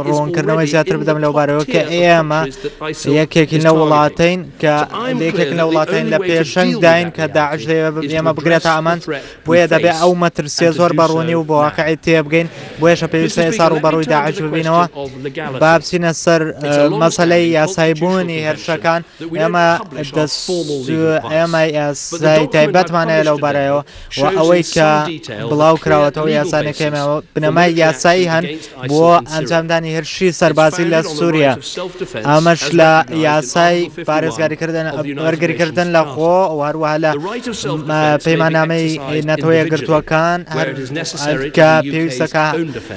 ڕوونکردنەوەی زیاتر بدەم لەو بارەوە کە ئێمە یەکێکی لە وڵاتین کە یەکێک لە وڵاتین لە پێشەنگ داین کە داعش ئێمە بگرێتە ئەمانت بۆیە دەبێ ئەو مەترسیە زۆر بەڕوونی و بۆ واقعی تێبگەین بۆیەشە پێویستە ئێستا ڕوبەڕووی داعش ببینەوە با بچینە سەر مەسەلەی یاسایبوونی هێرشەکان ئێمە یاسای تایبەتمانەیە لەو بارەیەوە و ئەوەی کە بڵاو کراوەتەوە یاسانەکەمەوە بنەمای یاسایی هەن بۆ ئەنجامدانی هێرشی سەربازی لە سووریا ئەمەش لە یاسای پارێزگاریکردن وەرگریکردن لە خۆ و هەروەها لە پەیماننامەی نەتەوە یەکگرتووەکان کە پێویستەکە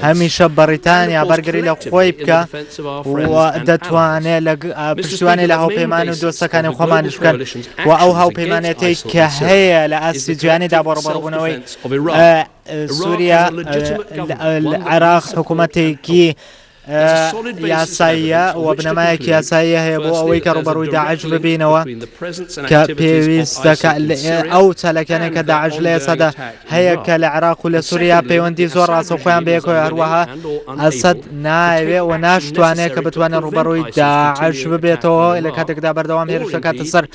هەمیشە بەریتانیا بەرگری لە خۆی بکە دەتوانێت پشتیوانی لە هاوپەیمان و دۆستەکانی خۆمانش بکەن و ئەو هاوپەیمانێتی کە هەیە لە ئاستی جیهانیدا بۆ ڕوبەڕووبوونەوەی سووریا عێراق حکوومەتێکی یاساییە و بنەمایەکی یاساییە هەیە بۆ ئەوەی کە ڕوبەڕووی داعش ببینەوە کە پێویستەکە ئەو چالەکانێک کە داعش لە ئێسادا هەیە کە لە عێراق و لە سووریا پەیوەندی زۆر ڕاستەوخۆیان بەیەکەوە هەروەها ئەسەد ناوێ و ناشتوانێت کە بتوانێت ڕوبەڕووی داعش ببێتەوە لە کاتێکدا بەردەوام هێرش دەکاتە سەر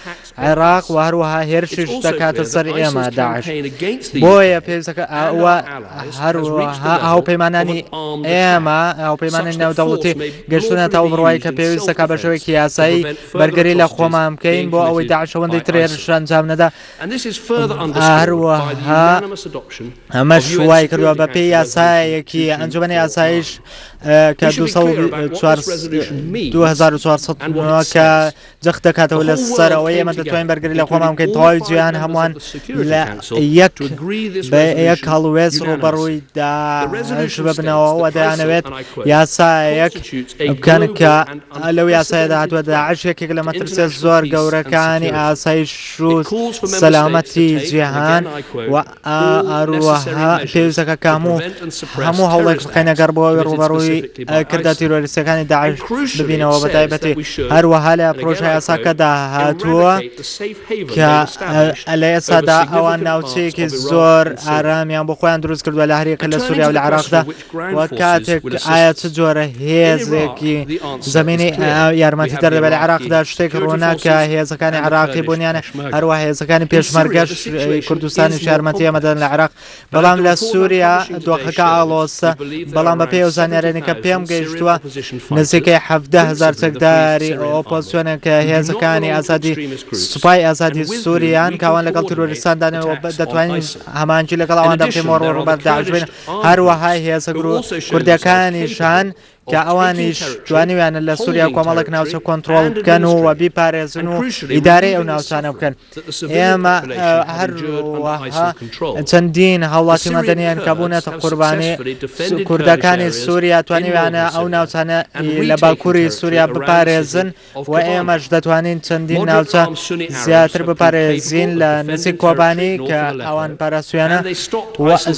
عێراق و هەروەها هێرشیش دەکاتە سەر ئێمە داعش بۆیە پێویستەکە هەروەها هاوپەیمانانی ئێمە هاوپەیمانانی ناودەوڵەتی گەشتونە تا بڕوایی کە پێویستەکە بە شێوەیەکی یاسایی بەرگری لە خۆمان بکەین بۆ ئەوەی داعش ئەوەندەی تر هێرش ئەنجام نەدا هەروەها ئەمەش وای کردووە بە پێی یاسایەکی ئەنجومەنی یاساییش کە 2400 کە جەخت دەکاتەوە لە سەرەوەی ئێمە دەتوانین بەرگری لە خۆمان بکەین تەواوی جیهان هەمووان لە یەک هەڵوێست ڕوبەڕووی داعش ببنەوە و دەیانەوێت یاسایەک بکەن کە لەو یاسایەدا هاتووە داعش یەکێک لە مەترسیە زۆر گەورەکانی ئاسایش و سەلامەتی جیهان و هەروەها پێویستەکە کە هەموو هەوڵێک بخەینە گەڕ بۆ ڕوبەڕووی کردە تیرۆریستەکانی داعش ببینەوە بەتایبەتی هەروەها لە پرۆژە یاساکەدا هاتووە کە لە ئێستادا ئەوان ناوچەیەکی زۆر ئارامیان بۆ خۆیان دروست کردووە لە هەریەکە لە سووریا و لە عێراقدا و کاتێک ئایا چ جۆرە هێزێکی زمینی یارمەتی دەردەبێت لە عێراقدا شتێک ڕووناکە هێزەکانی عێراقی بوونیانە هەروە هێزەکانی پێشمەرگەش کوردستانی یارمەتی ئەمەدەن لە عێراق بەڵام لە سووریا دۆخەکە ئاڵۆسە بەڵام بە پێی زانیارێنی کە پێم گەیشتووە نزیکەی 17,000 چەکداری ئۆپۆزیسیۆنێک کە هێزەکانی ئازادی سوپای ئازادی سووریان کاوان لەگەڵ ترۆریستاندانەوە دەتوانین هەمانجی لەگەڵ ئەواندا پێمەوە ڕوبەر داعش بین هەروەها هێزە کوردەکانیشان کە ئەوانیش جوانیویانە لە سووریا کۆمەڵێک ناوچە کۆنتترۆل بکەن و وەبی پارێزن و ئیدارەی ئەو ناوچانە بکەن ئێمە هەروەها چەندین هەوڵاتی مەدەنیان کە بوونێتە قوربانی کوردەکانی سووریا توانیویانە ئەو ناوچانە لە باکووری سووریا بپارێزن و ئێمەش دەتوانین چەندین ناوچە زیاتر بپارێزین لە نزیک کۆبانی کە ئەوان پاراستویانە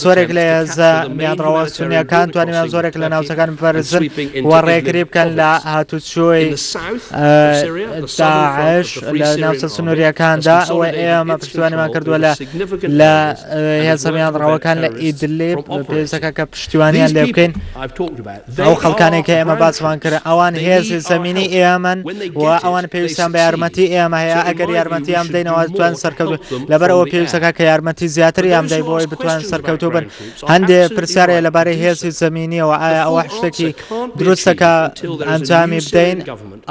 زۆرێک لە هێزە میانڕەوە سونیەکان توانیویان زۆرێک لە ناوچەکان بپارێزن و ڕێگری بکەن لە هاتوچۆی داعش لە ناوچە سنووریەکاندا و ئێمە پشتیوانیمان کردووە لە هێزەمیان ڕەوەکان لە ئیدلیب پێویستەکە کە پشتیوانیان لێ بکەین ئەو خەڵکانێک کە ئێمە باسمان کرد ئەوان هێزی زەمینی ئێمەن و ئەوان پێویستیان بە یارمەتی ئێمە هەیە ئەگەر یارمەتیان بدەینەوە توان سەرکەوت لەبەرەوە پێویستەکە کە یارمەتی زیاتری یان بدەی بۆی بتوان سەرکەوتوو بن هەندێک پرسیارەیە لەبارەی هێزی زەمینیەوە ئایا ئەوە شتێکی دروستەکە ئەنجامی بدەین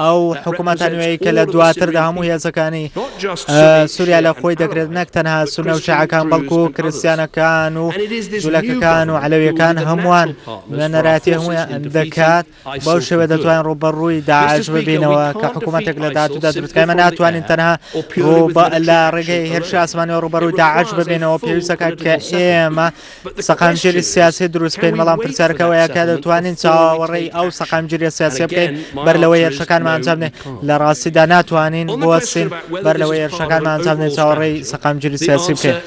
ئەو حکوومەتانوەیە کە لە دواتردا هەموو هێزەکانی سووریا لە خۆی دەگرێت نەک تەنها سونە و شیعەکان بەڵکو و کریستیانەکان و جوولەکەکان و عەلەویەکان هەمووان وێنەراتی هەموویان دەکات بەو شێوە دەتوانین ڕوبەڕووی داعش ببینەوە کە حکوومەتێک لە داهاتوودا دروستکە ئێمە ناتوانین تەنها لە ڕێگەی هێرشی ئاسمانیەوە ڕوبەڕووی داعش ببینەوە پێویستەکە کە ئێمە سەقامگیری سیاسی دروست بکەین بەڵام پرسیارەکەوەیە کە دەتوانین چاوەڕێی ئەو سەقامگیریە سیاسی بکەین بەر لەوەی هێرشەکانمان ئەنجام بدەین لە ڕاستیدا ناتوانین بوەستین بەر لەوەی هێرشەکانمان ئەنجام بدەین چاوەڕێی سەقامگیری سیاسی بکەین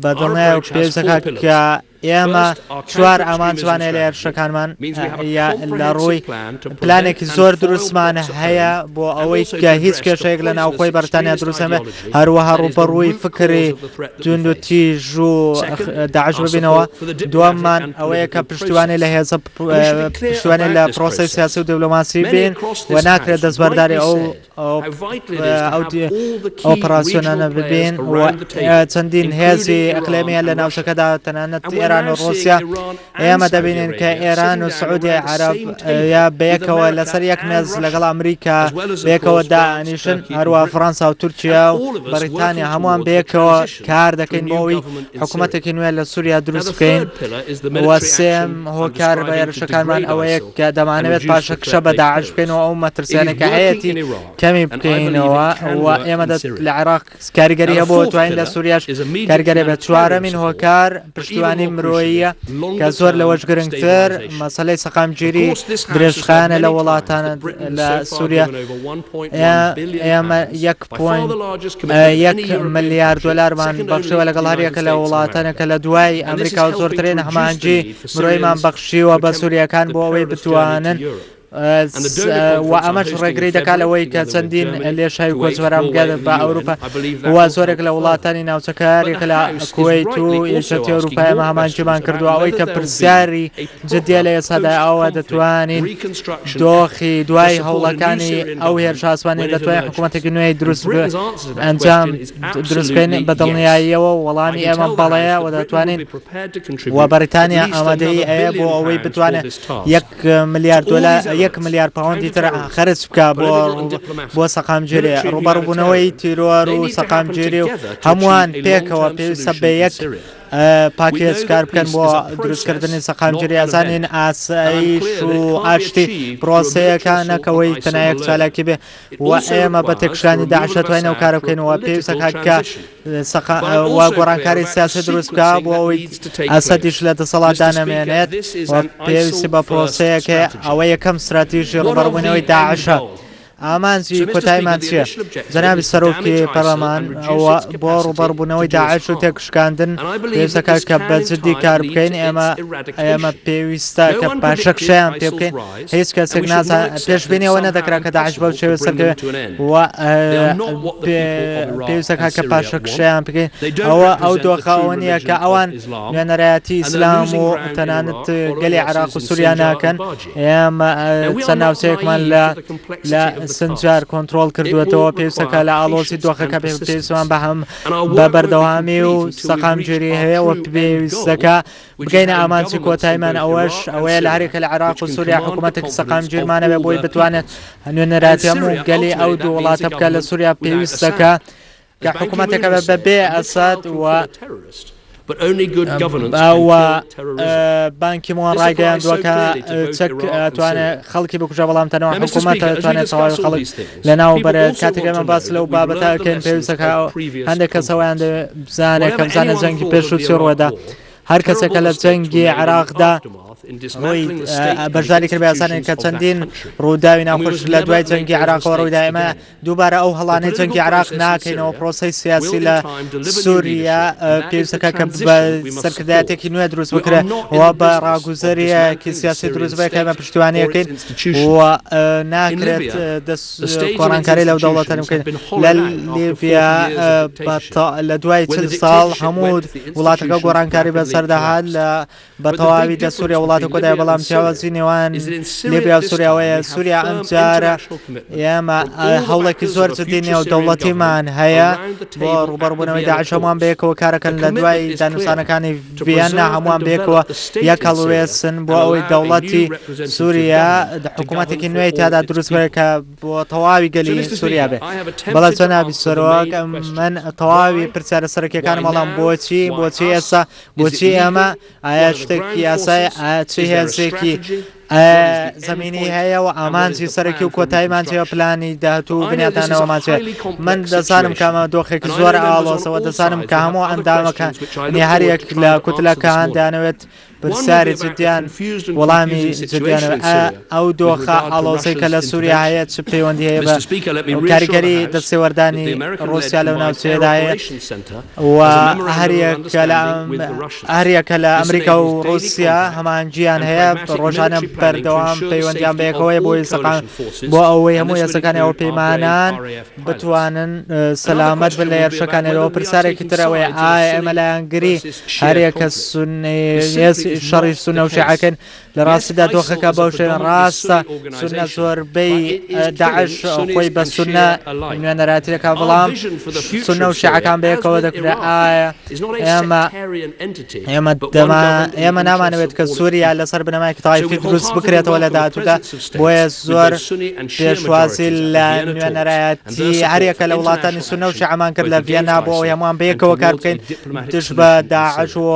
بەدڵنیایە و پێویستەکە کە ئێمە چوار ئامانجوانێ لە هێرشەکانمان لە ڕووی پلانێکی زۆر دروستمان هەیە بۆ ئەوەی کە هیچ کێشەیەک لە ناوخۆی بەرتانیا دروستەمێ هەروەها ڕوبەڕووی فکری توند و تیژ و داعش ببینەوە. دووەممان ئەوەیە کە پشتیوانی لە هێزە پشتیوانی لە پرۆسەی سیاسی و دیبلۆماسی بین و ناکرێت دەستبەرداری ئەو ئۆپراسیۆنانە ببین و چەندین هێزی ئەقلێمیە لە ناوچەکەدا تەنانەت ئێران و رووسیا. ئێمە دەبینین کە ئێران و سعودی عەرەب یا بەیەکەوە لەسەر یەک مێز لەگەڵ ئەمریکا بەیەکەوە دانیشن، هەروە فەڕەنسا و تورکیا و بەریتانیا هەمووان بەیەکەوە کار دەکەین بۆ ئەوەی حکوومەتێکی نوێ لە سووریا دروست بکەین. وە سێم هۆکار بە هێرشەکانمان ئەوەیە کە دەمانەوێت پاشەکشە بە داعش بکەینەوە ئەو مەترسیانێکە هەیەی کەمی بکەینەوە و ئێمە لە عێراق کاریگەری هەبوو توانین لە سووریاش کارگەری بێت. چوارەمین هۆکار پشتیوانی مرۆییە کە زۆر لەوەش گرنگتر مەسەلەی سەقامگیری درێژخایانە لە وڵاتانە لە سووریا. ئێمە 1.1 ملیار دۆلارمان بەخشیوە لەگەڵ هەریەکە لە وڵاتانێکە لە دوای ئەمریکا و زۆرترین هەمانجی مرۆیمان بەخشیوە بە سووریەکان بۆ ئەوەی بتوانن و ئەمەش ڕێگری دەکات لەوەی کە چەندین لێشای کۆچوەران بگات بە ئەوروپا و زۆرێک لە وڵاتانی ناوچەکارێکە لە کوێیت و یەکێتی ئەوروپای ئەمە هەمانجیمان کردووە ئەوەی کە پرسیاری جددیە لە ئێستادا ئەوە دەتوانین دۆخی دوای هەوڵەکانی ئەو هێرش ئاسمانی دەتوانین حکوومەتێکی نوێی دروست ئەنجام دروستکەین بە دڵنیاییەوە. وەڵامی ئێمە بەڵەیە و دەتوانین و بەریتانیا ئامادەی ئەیە بۆ ئەوەی بتوانێت 1 ملیار دۆلار 1 ملیار پاوەندی تر خەرج بکە بۆ سەقامگیری ڕوبەڕووبوونەوەی تیرۆر و سەقامگیری و هەمووان پێکەوە پێویستە بە یەک پاکێج کار بکەن بۆ دروستکردنی سەقامگیری. ئەزانین ئاسایش و ئاشتی پرۆسەیەکە نەکەوەی تەنایەک چالاکی بێ و ئێمە بە تێکشانی داعش دەتوانینەوە کارە بکەینەوە. پێویستە کە وا گۆڕانکاری سیاسی دروست بکە بۆ ئەوەی ئەسەدیش لە دەسەڵات دانەمێنێت و پێویستی بە پرۆسەیەکە ئەوە یەکەم استراتیژی ڕوبەڕووبوونەوەی داعشە. ئامانجی کۆتاییمان چییە؟ جەنابی سەرۆکی پەرلەمان ئەوە بۆ ڕوبەڕووبوونەوەی داعش و تێکشکاندن پێویستەکە کە بەجددی کار بکەین. ئێمە پێویستە کە پاشەکشەیان پێ بکەین. هیچ کەسێک نازان پێشبینیەوە نەدەکرا کە داعش بەو شێوە سەرکەوێت و پێویستەکە کە پاشەکشەیان بکەین. ئەو دۆخەوە نییە کە ئەوان نوێنەرایەتی ئیسلام و تەنانەت گەلی عێراق و سووریا ناکەن. ئێمە چەند ناوچەیەکمان لە سنجار کۆنتترۆل کردوێتەوە. پێویستەکە لە ئالۆسی دۆخەکە پێویستمان بە هەم بە بەردەوامی و سەقامگیری هەیە و پێویستەکە بگەینە ئامانجی کۆتاییمان ئەوەیە لە هەرێکە لە عێراق و سووریا حکوومەتێکی سەقامگیرمانە بێ بۆی بتوانێت نوێنەراتی هەموو گەلی ئەو دوو وڵاتە بکە لە سووریا. پێویستەکە کە حکوومەتێکە بەبێ ئەساد و بانکی مۆن ڕایگەیاندووە کە چەک ئەتوانێت خەڵکی بکوژە بەڵام تەنەوە حکوومەتە دەتوانێت تەواوی خەڵک لە ناو بەرێت. کاتێک ئێمە باس لەو بابەتەکەین پێویستەکە هەندێک کەسەوەیان بزانێت کە بزانێت جەنگی پێشووتی ڕووەدا. هەر کەسێکە لە جەنگی عێراقدا بەشداری کرد بە ئاسانین کە چەندین ڕووداوی ناخۆش لە دوای جەنگی عێراقەوە ڕوویدا. ئێمە دووبارە ئەو هەڵانەی جەنگی عێراق ناکەینەوە. پرۆسەی سیاسی لە سووریا پێویستەکە کە بە سەرکردایەتێکی نوێ دروست بکرێ و بە ڕاگوزەریەکی سیاسی دروست بێت کە ئێمە پشتیوانیەکەین و ناکرێت کۆڕانکاری لەو دەوڵەتە بکەین. لە لیبیا لە دوای چل ساڵ هەموو وڵاتەکە گۆڕانکاری بەسەردەهات لە بەتەواوی دە سووریا وڵاتە کۆدای بەڵام جیاوازی نێوان لیبیا و سووریاوەیە. سووریا ئەم جارە ئێمە هەوڵێکی زۆر جددی نێودەوڵەتیمان هەیە بۆ ڕوبەڕووبوونەوەی داعش. هەمووان بەیەکەوە کارەکەن لە دوای دانووسانەکانی ڤیەننا هەمووان بەیەکەوە یەک هەڵوێسن بۆ ئەوەی دەوڵەتی سووریا حکوومەتێکی نوێی تیادا دروست بێت کە بۆ تەواوی گەلی سووریا بێت. بەڵام جەنابی سەرۆک من تەواوی پرسیارە سەرەکیەکانم بەڵام بۆچی ئێستا بۆچی ئێمە ئایا شتێکی یاسای چی هێزێکی زمینی هەیە و ئامانجی سەرەکی و کۆتاییمان چێ پلانی داهاتوو بنیاتانەوەمان چێت. من دەزانم کامە دۆخێکی زۆر ئاڵۆسەوە دەزانم کە هەموو ئەندامەکان هەریەک لە کوتلەکان دانەوێت پرسیاری جدیان وەڵامی جدیانەوە ئەو دۆخە ئاڵۆزەی کە لە سووریا هەیە چ پەیوەندی هەیە بە کاریگەری دەستێوەردانی ڕوسیا لەو ناوچەیەدا هەیە و هەریەکە لە ئەمریکا و ڕوسیا هەمانجیان هەیە ڕۆژانە بەردەوام پەیوەندیان بەیەکەوەی بۆی سەقام بۆ ئەوەی هەموو یاسەکانی ئەو پەیمانان بتوانن سەلامەت بن لە هێرشەکانەوە. پرسیارێکی ترەوەی ئایا ئێمە لایەنگری هەرێکە شەڕی سونە و شیعەکەن لە ڕاستیدا دۆخەکە بەو شێوەیە ڕاستە سونە زۆربەی داعش خۆی بە سونە نوێنەراتی دەکات بەڵام سونە و شیعەکان بەیەکەوە دەکرێت. ئایا ئێمە نامانەوێت کە سووریا لەسەر بنەمایەکی تایفی دروست بکرێتەوە لە داهاتوودا بۆیە زۆر پێشوازی لە نوێنەرایەتی هەرێکە لە وڵاتانی سونە و شیعەمان کرد لە ڤێنا بۆ ئەوەی هەمووان بەیەکەوە کار بکەین دژ بە داعش و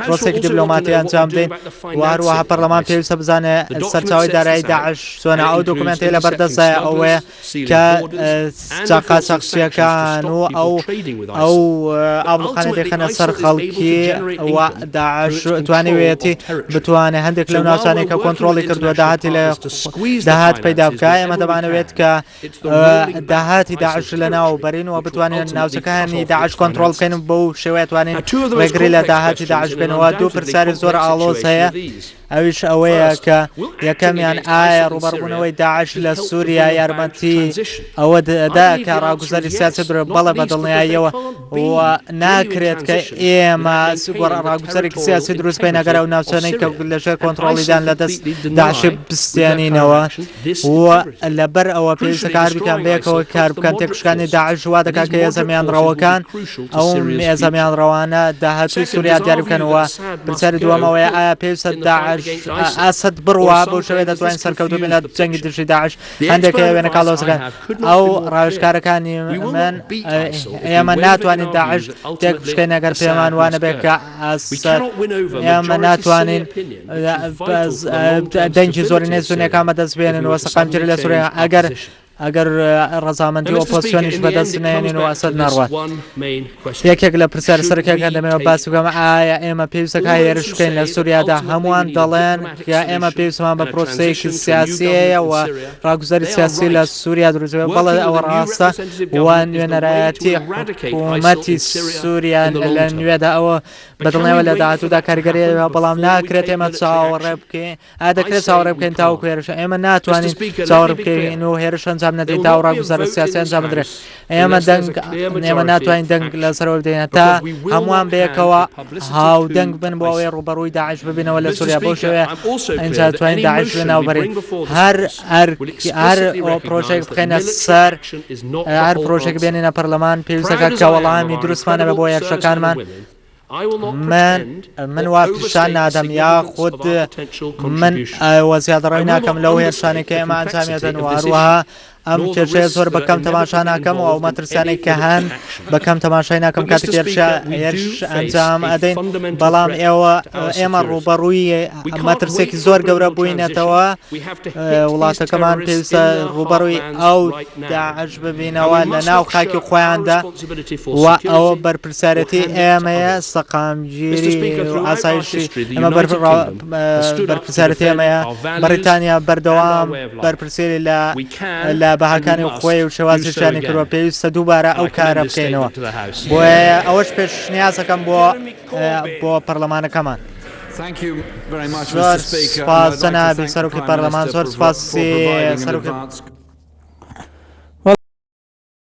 ڕۆسێکی دیبلۆماتی ئەنجام بدەین. و هەروەها پەرلەمان پێویستە بزانێت سەرچاوی دارایی داعش چۆنە. ئەو دۆکومنتەیە لەبەردەستە ئەوەیە کە چاقاچەقچیەکان و ئەو ئابڵوقانە دەخەنە سەر خەڵکی و داعش توانێتی بتوانێت هەندێک لەو ناوچانەی کە کۆنتڕۆڵی کردووە داهاتی لە داهات پەیدا بکە. ئێمە دەمانەوێت کە داهاتی داعش لەناو بەرین و بتوانێت ناوچەکانی داعش کۆنتڕۆڵ بکەین بەو شێوەیە توانین ڕێگری لە داهاتی داعش بێنەوە. دوو پرسیاری زۆر ئاڵۆز هەیە، ئەویش ئەوەیە کە یەکەمیان ئایا ڕوبەڕبوونەوەی داعش لە سووریا یارمەتی ئەوە دەدا کە ڕاگوزاری سیاسی درێ بەڵێ بە دڵنیاییەوە و ناکرێت کە ئێمە ڕاگوزارێکی سیاسی دروست بکەین ئەگەر ئەو ناوچانەی کە لەژێر کۆنتڕۆڵیدان لە دەست داعش بستێنینەوە و لەبەر ئەوە پێویستە کار بکەن بەیەکەوە کار بکەن تێکشکانی داعش وا دەکات کە هێزەمیانڕەوەکان ئەو هێزەمیانڕەوانە داهاتووی سووریا دیاری بکەنەوە. پرسیاری دووەمەوەیە ئایا پێویستە داعش ئاسد بڕوا بۆ شەوەیە دەتوانین سەرکەوتو بین لە جەنگی دژی داعش. هەندێک وێنە کاڵۆزەکان ئەو ڕاوێژکارەکانی من ئێمە ناتوانین داعش تێک بشکەین ئەگەر پێمان وانە بێت کە ئێمە ناتوانین دەنگی زۆری نێزونیەکان بەدەست بێنن و سەقامگیری لە سووریا ئەگەر ڕەزامەندی ئۆپۆزیسیۆنیش بەدەست نێنین و ئەسەد نەڕوات. یەکێک لە پرسیارە سەرەکیەکان دەمەوێت باسی بکەم ئایا ئێمە پێویستە هێرش بکەین لە سووریادا. هەمووان دەڵێن کە ئێمە پێویستمان بە پرۆسەیەکی سیاسیەیە و ڕاگوزاری سیاسی لە سووریا دروستبێت. بەڵێ ئەوە ڕاستە و نوێنەرایەتی حکوومەتی سووریا لە نوێدا ئەوە بەدڵنیەوە لە داهاتوودا کاریگەریەوە بەڵام ناکرێت ئێمە چاوەڕێ بکەین. دەکرێت چاوەڕێ بکەین تاوەکو هێرشە. ئێمە ناتوانین چاوەڕێ بکەین و هێرش ئەنجام نەدەین تا ڕاگوزارە سیاسی ئەنجام بدرێت. ئێمە ناتوانین دەنگ لەسەرەوە بدەین تا هەمووان بەیەکەوە هاودەنگ بن بۆ ئەوەی ڕوبەڕووی داعش ببینەوە لە سووریا. بۆ شێوەیە ئەنجا توانین داعش بناوبەرین. هەر پرۆژێک بخەینە سەر هەر پرۆژێک بێنینە پەرلەمان پێویستەکە کە وەڵامی دروستمانە بە بۆ هێرشەکانمان. من وا پیشان نادەم یاخود من وەزیادڕەوی ناکەم لەو هێرشانێک کە ئێمە ئەنجامیەدەن و هەروەها ئەم کێشەیە زۆر بەکەم تەماشا ناکەم و ئەو مەترسیانەی کە هەن بەکەم تەماشای ناکەم کاتێک هێرش ئەنجام ئەدەین. بەڵام ئێمە ڕوبەڕووی مەترسێکی زۆر گەورە بووینەتەوە. وڵاتەکەمان پێویستە ڕوبەڕووی ئەو داعش ببینەوە لە ناو خاکی خۆیاندا و ئەوە بەرپرسیارەتی ئێمەیە سەقامگیری ئاسایشی ئێمە بەرپرسیارەتی ئێمەیە. بەریتانیا بەردەوام بەرپرسیاری لە بەهاکانی خۆی و شێوازیشیانی کردووە. پێویستە دووبارە ئەو کارە بکەینەوە. بۆیە ئەوەش پێشنیازەکەم بۆ پەرلەمانەکەمان. زۆر سپاس جەنابی سەرۆکی پەرلەمان، زۆر سپاس سەرۆکی